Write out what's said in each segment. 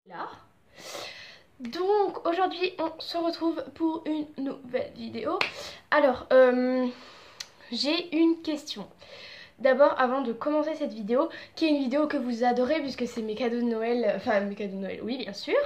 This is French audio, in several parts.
Là. Donc aujourd'hui on se retrouve pour une nouvelle vidéo. Alors j'ai une question. D'abord avant de commencer cette vidéo, qui est une vidéo que vous adorez puisque c'est mes cadeaux de Noël, enfin mes cadeaux de Noël oui bien sûr,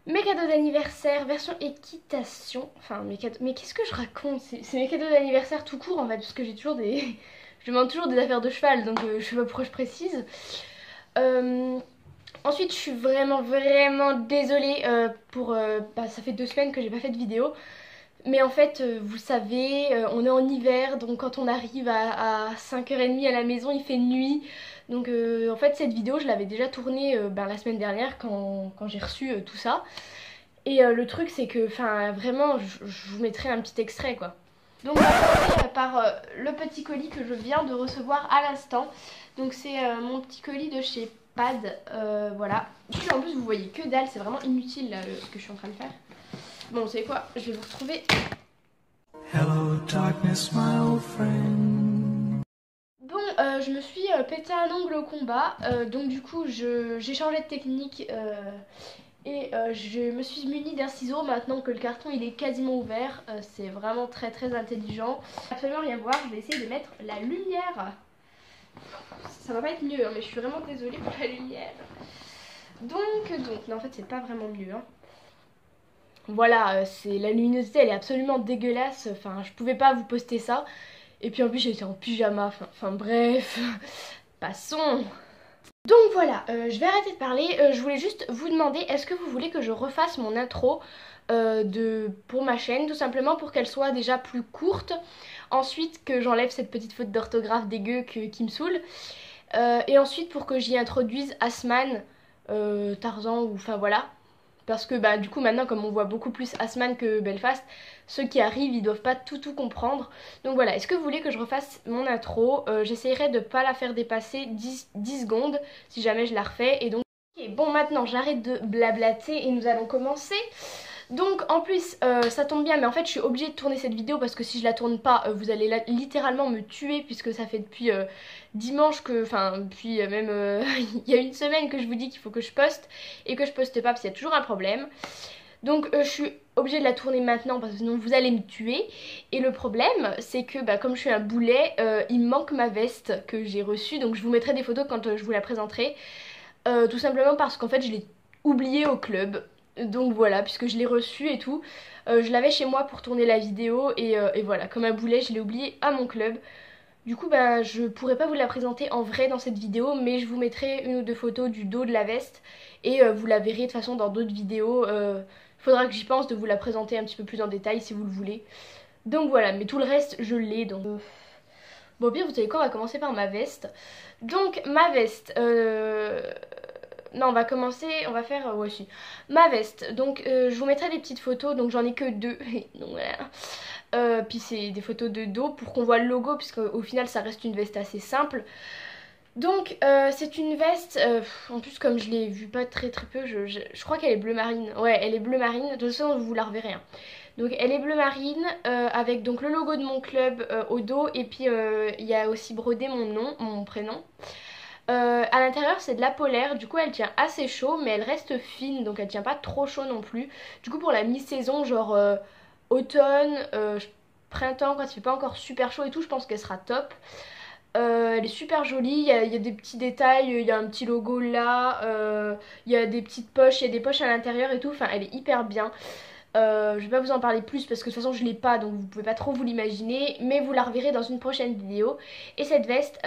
mes cadeaux d'anniversaire version équitation, enfin mes cadeaux, mais qu'est-ce que je raconte, c'est mes cadeaux d'anniversaire tout court en fait, parce que j'ai toujours des, je demande toujours des affaires de cheval donc je sais pas pourquoi je précise. Ensuite, je suis vraiment désolée pour... ça fait 2 semaines que j'ai pas fait de vidéo. Mais en fait, vous savez, on est en hiver, donc quand on arrive à 5h30 à la maison, il fait nuit. Donc en fait, cette vidéo, je l'avais déjà tournée la semaine dernière quand j'ai reçu tout ça. Et le truc, c'est que, enfin, vraiment, je vous mettrai un petit extrait, quoi. Donc on va commencer par le petit colis que je viens de recevoir à l'instant. Donc c'est mon petit colis de chez Pad, voilà. Puis en plus vous voyez que dalle, c'est vraiment inutile là, ce que je suis en train de faire. Bon, vous savez quoi, je vais vous retrouver. Hello darkness, my old friend. Bon, je me suis pété un ongle au combat, donc du coup j'ai changé de technique et je me suis munie d'un ciseau maintenant que le carton il est quasiment ouvert. C'est vraiment très intelligent. Absolument rien voir, je vais essayer de mettre la lumière. Ça va pas être mieux, hein, mais je suis vraiment désolée pour la lumière. Donc, non, en fait, c'est pas vraiment mieux. Hein. Voilà, c'est la luminosité, elle est absolument dégueulasse. Enfin, je pouvais pas vous poster ça. Et puis en plus, j'étais en pyjama. Enfin bref, passons. Donc voilà, je vais arrêter de parler. Je voulais juste vous demander, est-ce que vous voulez que je refasse mon intro pour ma chaîne, tout simplement pour qu'elle soit déjà plus courte. Ensuite, que j'enlève cette petite faute d'orthographe dégueu qui me saoule. Et ensuite pour que j'y introduise Asman, Tarzan ou enfin voilà. Parce que bah du coup maintenant comme on voit beaucoup plus Asman que Belfast, ceux qui arrivent ils doivent pas tout comprendre. Donc voilà, est-ce que vous voulez que je refasse mon intro? J'essayerai de pas la faire dépasser 10 secondes si jamais je la refais. Et donc ok, bon maintenant j'arrête de blablater et nous allons commencer. Donc en plus ça tombe bien mais en fait je suis obligée de tourner cette vidéo parce que si je la tourne pas vous allez littéralement me tuer puisque ça fait depuis dimanche que, enfin depuis même il y a une semaine que je vous dis qu'il faut que je poste et que je poste pas parce qu'il y a toujours un problème. Donc je suis obligée de la tourner maintenant parce que sinon vous allez me tuer. Et le problème c'est que comme je suis un boulet il me manque ma veste que j'ai reçue, donc je vous mettrai des photos quand je vous la présenterai. Tout simplement parce qu'en fait je l'ai oubliée au club. Donc voilà, puisque je l'ai reçue et tout. Je l'avais chez moi pour tourner la vidéo et voilà, comme un boulet, je l'ai oublié à mon club. Du coup, je pourrais pas vous la présenter en vrai dans cette vidéo, mais je vous mettrai une ou deux photos du dos de la veste et vous la verrez de toute façon dans d'autres vidéos. Faudra que j'y pense de vous la présenter un petit peu plus en détail si vous le voulez. Donc voilà, mais tout le reste, je l'ai. Donc bon, au pire, vous savez quoi, on va commencer par ma veste. Donc ma veste, non, on va commencer, on va faire, ouais si, ma veste. Donc je vous mettrai des petites photos, donc j'en ai que 2. Donc voilà. Puis c'est des photos de dos pour qu'on voit le logo, puisque au final ça reste une veste assez simple. Donc c'est une veste, en plus comme je l'ai vue pas très peu, je crois qu'elle est bleu marine. Ouais, elle est bleu marine, de toute façon vous la reverrez. Hein. Donc elle est bleu marine avec donc le logo de mon club au dos et puis il y a aussi brodé mon nom, mon prénom. À l'intérieur c'est de la polaire, du coup elle tient assez chaud mais elle reste fine donc elle tient pas trop chaud non plus. Du coup pour la mi-saison genre automne, printemps quand il fait pas encore super chaud et tout je pense qu'elle sera top. Elle est super jolie, il y a des petits détails, il y a un petit logo là, il y a des petites poches, il y a des poches à l'intérieur et tout, enfin elle est hyper bien. Je vais pas vous en parler plus parce que de toute façon je l'ai pas donc vous pouvez pas trop vous l'imaginer, mais vous la reverrez dans une prochaine vidéo. Et cette veste,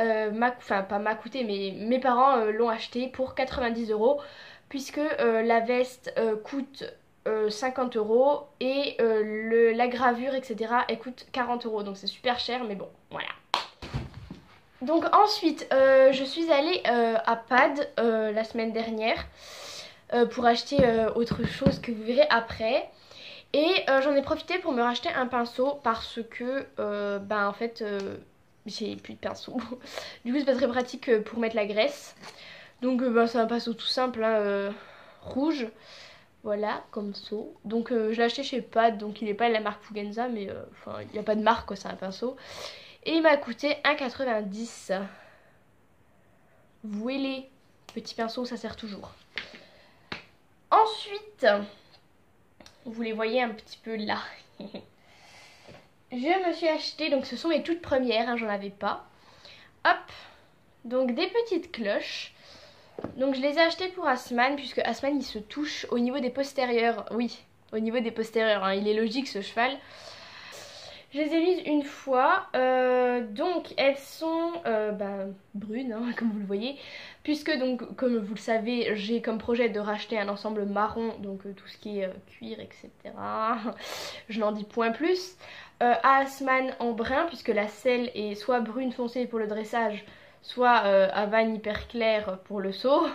enfin pas m'a coûté mais mes parents l'ont achetée pour 90 € puisque la veste coûte 50 € et la gravure etc elle coûte 40 € donc c'est super cher mais bon voilà. Donc ensuite je suis allée à Pad la semaine dernière pour acheter autre chose que vous verrez après. Et j'en ai profité pour me racheter un pinceau parce que en fait j'ai plus de pinceau. Du coup c'est pas très pratique pour mettre la graisse. Donc c'est un pinceau tout simple hein, rouge. Voilà comme ça. Donc je l'ai acheté chez Pad, donc il n'est pas de la marque Fugenza mais enfin il n'y a pas de marque quoi, c'est un pinceau. Et il m'a coûté 1,90 €. Voilà, petit pinceau ça sert toujours. Ensuite, vous les voyez un petit peu là. Je me suis acheté, donc ce sont mes toutes premières, hein, j'en avais pas. Hop, donc des petites cloches. Donc je les ai achetées pour Asman, puisque Asman il se touche au niveau des postérieurs. Oui, au niveau des postérieurs, hein, il est logique ce cheval. Je les ai mises une fois, donc elles sont brunes, hein, comme vous le voyez, puisque donc comme vous le savez, j'ai comme projet de racheter un ensemble marron, donc tout ce qui est cuir, etc. Je n'en dis point plus. À Asman en brun, puisque la selle est soit brune foncée pour le dressage, soit Havane hyper clair pour le saut.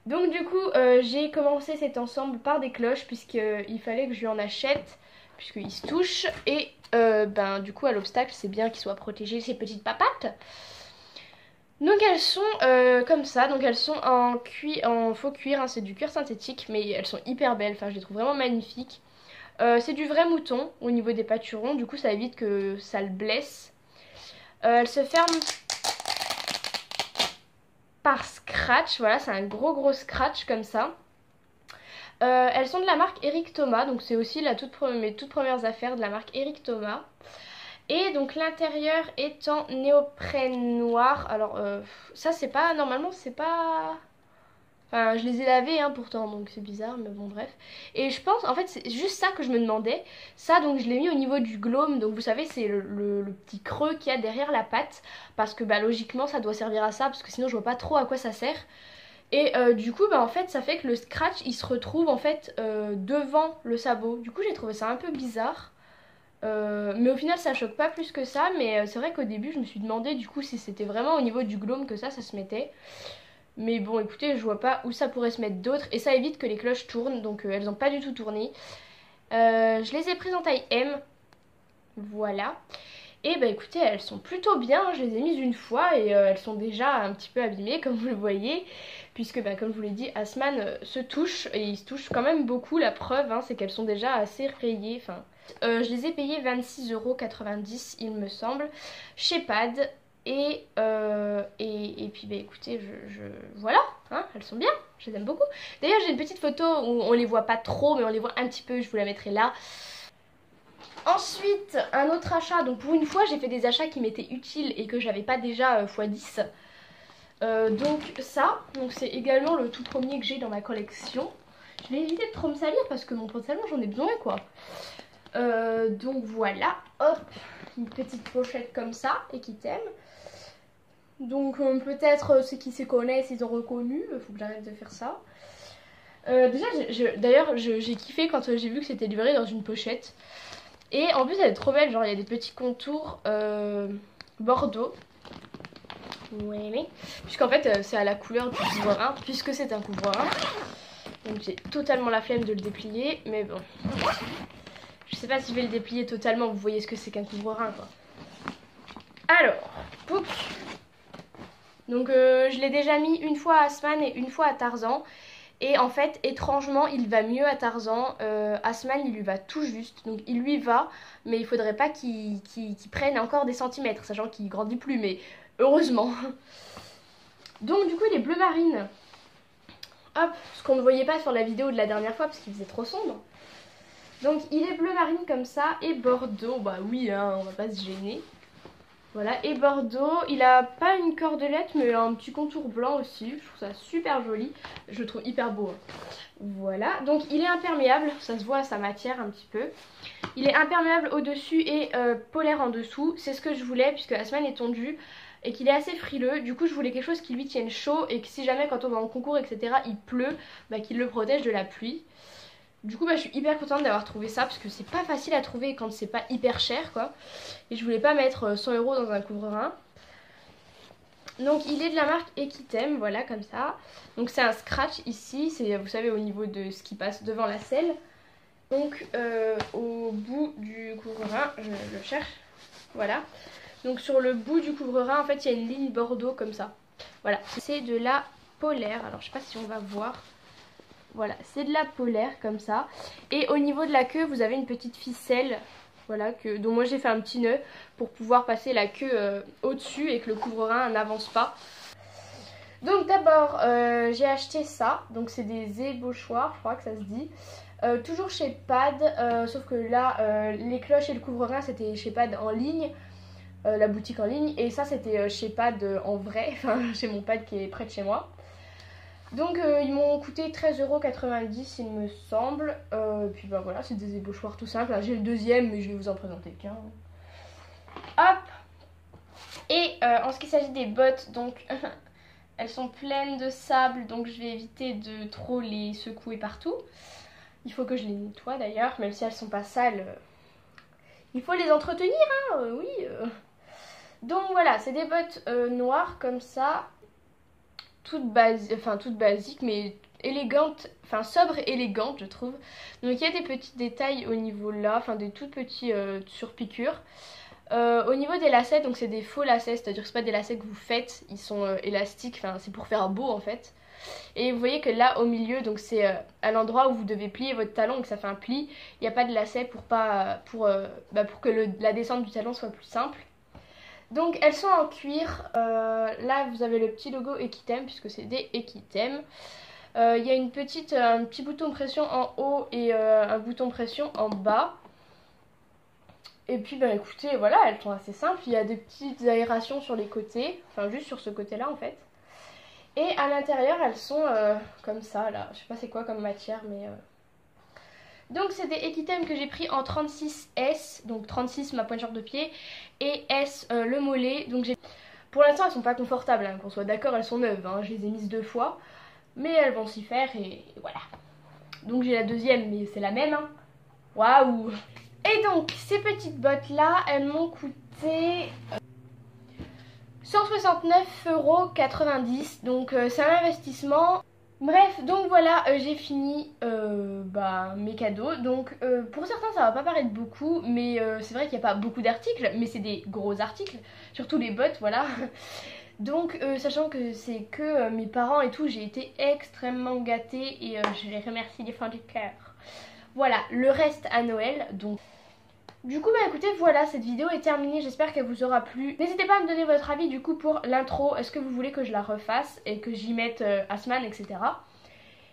Donc du coup, j'ai commencé cet ensemble par des cloches, puisqu'il fallait que je lui en achète, puisqu'il se touche, et du coup à l'obstacle c'est bien qu'il soit protégé ces petites papates. Donc elles sont comme ça, donc elles sont en faux cuir, hein, c'est du cuir synthétique, mais elles sont hyper belles, enfin je les trouve vraiment magnifiques. C'est du vrai mouton au niveau des paturons, du coup ça évite que ça le blesse. Elles se ferment par scratch, voilà, c'est un gros scratch comme ça. Elles sont de la marque Eric Thomas, donc c'est aussi mes toutes premières affaires de la marque Eric Thomas. Et donc l'intérieur est en néoprène noir. Alors ça c'est pas, normalement c'est pas... Enfin je les ai lavés hein, pourtant, donc c'est bizarre, mais bon bref. Et je pense, en fait c'est juste ça que je me demandais. Ça donc je l'ai mis au niveau du glome, donc vous savez c'est le petit creux qu'il y a derrière la patte. Parce que logiquement ça doit servir à ça, parce que sinon je vois pas trop à quoi ça sert. Et du coup en fait ça fait que le scratch il se retrouve en fait devant le sabot. Du coup j'ai trouvé ça un peu bizarre. Mais au final ça choque pas plus que ça. Mais c'est vrai qu'au début je me suis demandé du coup si c'était vraiment au niveau du glome que ça se mettait. Mais bon écoutez, je vois pas où ça pourrait se mettre d'autre. Et ça évite que les cloches tournent, donc elles ont pas du tout tourné. Je les ai prises en taille M. Voilà. Et écoutez, elles sont plutôt bien, je les ai mises une fois et elles sont déjà un petit peu abîmées comme vous le voyez. Puisque comme je vous l'ai dit, Asman se touche et il se touche quand même beaucoup. La preuve hein, c'est qu'elles sont déjà assez rayées. Enfin, je les ai payées 26,90 € il me semble, chez Pad. Et puis écoutez, voilà, hein, elles sont bien, je les aime beaucoup. D'ailleurs j'ai une petite photo où on les voit pas trop mais on les voit un petit peu, je vous la mettrai là. Ensuite, un autre achat, donc pour une fois j'ai fait des achats qui m'étaient utiles et que j'avais pas déjà x10. Donc ça, c'est également le tout premier que j'ai dans ma collection. Je vais éviter de trop me salir parce que mon pantalon j'en ai besoin quoi. Donc voilà, hop, une petite pochette comme ça et qui t'aime. Donc peut-être ceux qui se connaissent ils ont reconnu, il faut que j'arrête de faire ça. D'ailleurs j'ai kiffé quand j'ai vu que c'était livré dans une pochette. Et en plus elle est trop belle, genre il y a des petits contours bordeaux. Ouais, puisqu'en fait c'est à la couleur du couvre-rein, puisque c'est un couvre-rein. Donc j'ai totalement la flemme de le déplier, mais bon. Je sais pas si je vais le déplier totalement, vous voyez ce que c'est qu'un couvre-rein quoi. Alors, pouc. Donc je l'ai déjà mis une fois à Asman et une fois à Tarzan. Et en fait, étrangement, il va mieux à Tarzan. Asman, il lui va tout juste. Donc il lui va, mais il faudrait pas qu'il prenne encore des centimètres, sachant qu'il grandit plus, mais heureusement. Donc du coup, il est bleu marine. Hop, ce qu'on ne voyait pas sur la vidéo de la dernière fois, parce qu'il faisait trop sombre. Donc il est bleu marine comme ça, et bordeaux, bah oui, hein, on va pas se gêner. Voilà, et bordeaux, il a pas une cordelette mais un petit contour blanc aussi, je trouve ça super joli, je le trouve hyper beau. Voilà, donc il est imperméable, ça se voit à sa matière un petit peu. Il est imperméable au-dessus et polaire en dessous, c'est ce que je voulais puisque Asman est tondu et qu'il est assez frileux. Du coup je voulais quelque chose qui lui tienne chaud et que si jamais quand on va en concours etc il pleut, qu'il le protège de la pluie. Du coup je suis hyper contente d'avoir trouvé ça parce que c'est pas facile à trouver quand c'est pas hyper cher quoi. Et je voulais pas mettre 100 € dans un couvre-rein. Donc il est de la marque Equitem, voilà comme ça. Donc c'est un scratch ici, c'est vous savez au niveau de ce qui passe devant la selle. Donc au bout du couvre-rein, je le cherche, voilà. Donc sur le bout du couvre-rein en fait il y a une ligne bordeaux comme ça. Voilà, c'est de la polaire, alors je sais pas si on va voir. Voilà, c'est de la polaire comme ça. Et au niveau de la queue, vous avez une petite ficelle. Voilà, dont moi j'ai fait un petit nœud pour pouvoir passer la queue au-dessus et que le couvre-rein n'avance pas. Donc d'abord j'ai acheté ça, donc c'est des ébauchoirs, je crois que ça se dit. Toujours chez Pad, sauf que là les cloches et le couvre-rein c'était chez Pad en ligne, la boutique en ligne, et ça c'était chez Pad en vrai, enfin chez mon Pad qui est près de chez moi. Donc ils m'ont coûté 13,90 € il me semble. Puis bah voilà, c'est des ébauchoirs tout simples. J'ai le deuxième mais je vais vous en présenter qu'un. Hop. Et en ce qui s'agit des bottes, donc elles sont pleines de sable, donc je vais éviter de trop les secouer partout. Il faut que je les nettoie d'ailleurs, même si elles sont pas sales. Il faut les entretenir, hein, oui. Donc voilà, c'est des bottes noires comme ça. Toutes basiques mais élégantes, enfin sobres et élégantes je trouve. Donc il y a des petits détails au niveau là, enfin des tout petits surpiqûres. Au niveau des lacets, donc c'est des faux lacets, c'est-à-dire que c'est pas des lacets que vous faites, ils sont élastiques, enfin c'est pour faire beau en fait. Et vous voyez que là au milieu, donc c'est à l'endroit où vous devez plier votre talon, donc ça fait un pli, il n'y a pas de lacet pour que la descente du talon soit plus simple. Donc elles sont en cuir, là vous avez le petit logo Equitem puisque c'est des Equitem. Il y a un petit bouton pression en haut et un bouton pression en bas. Et puis bah écoutez, voilà, elles sont assez simples, il y a des petites aérations sur les côtés, enfin juste sur ce côté là en fait. Et à l'intérieur elles sont comme ça là, je sais pas c'est quoi comme matière mais... Donc c'est des Equitem que j'ai pris en 36S, donc 36 ma pointure de pied et S le mollet. Donc pour l'instant elles sont pas confortables, hein, qu'on soit d'accord, elles sont neuves, hein, je les ai mises 2 fois. Mais elles vont s'y faire et voilà. Donc j'ai la deuxième mais c'est la même. Hein. Waouh. Et donc ces petites bottes là, elles m'ont coûté 169,90 €, donc c'est un investissement. Bref, donc voilà, j'ai fini mes cadeaux. Donc pour certains ça va pas paraître beaucoup, mais c'est vrai qu'il n'y a pas beaucoup d'articles, mais c'est des gros articles, surtout les bottes, voilà. Donc sachant que c'est que mes parents et tout, j'ai été extrêmement gâtée et je les remercie du fond du cœur. Voilà, le reste à Noël, donc... Du coup bah écoutez voilà, cette vidéo est terminée, j'espère qu'elle vous aura plu. N'hésitez pas à me donner votre avis du coup pour l'intro, est-ce que vous voulez que je la refasse et que j'y mette Asman etc.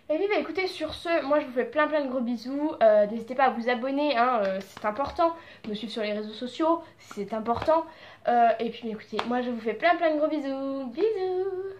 Et puis bah écoutez sur ce, moi je vous fais plein de gros bisous, n'hésitez pas à vous abonner, hein, c'est important, me suivre sur les réseaux sociaux, c'est important. Et puis bah, écoutez, moi je vous fais plein de gros bisous, bisous.